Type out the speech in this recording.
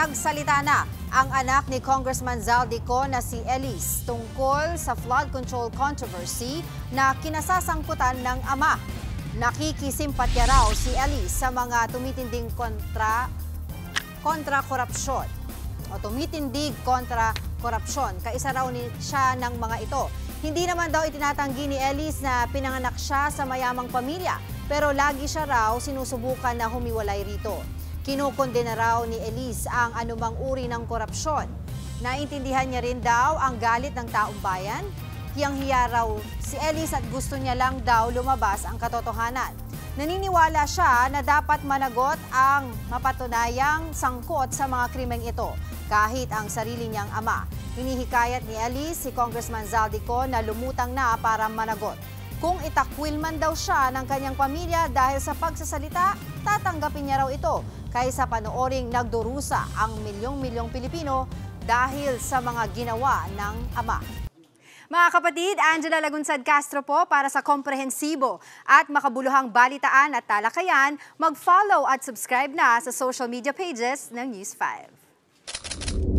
Nagsalita na ang anak ni Congressman Zaldico na si Elise tungkol sa flood control controversy na kinasasangkutan ng ama. Nakikisimpatya raw si Elise sa mga tumitinding kontra korupsyon o tumitindig kontra korupsyon. Kaisa raw siya ng mga ito. Hindi naman daw itinatanggi ni Elise na pinanganak siya sa mayamang pamilya, pero lagi siya raw sinusubukan na humiwalay rito. Kinukondena raw ni Elise ang anumang uri ng korupsyon. Naintindihan niya rin daw ang galit ng taong bayan. Hiyang-hiya raw si Elise at gusto niya lang daw lumabas ang katotohanan. Naniniwala siya na dapat managot ang mapatunayang sangkot sa mga krimeng ito, kahit ang sarili niyang ama. Hinihikayat ni Elise si Congressman Zaldico na lumutang na para managot. Kung itakwil man daw siya ng kanyang pamilya dahil sa pagsasalita, tatanggapin niya raw ito kaysa panooring nagdurusa ang milyong-milyong Pilipino dahil sa mga ginawa ng ama. Mga kapatid, Angela Lagunsad Castro po para sa komprehensibo at makabuluhang balitaan at talakayan. Mag-follow at subscribe na sa social media pages ng News 5.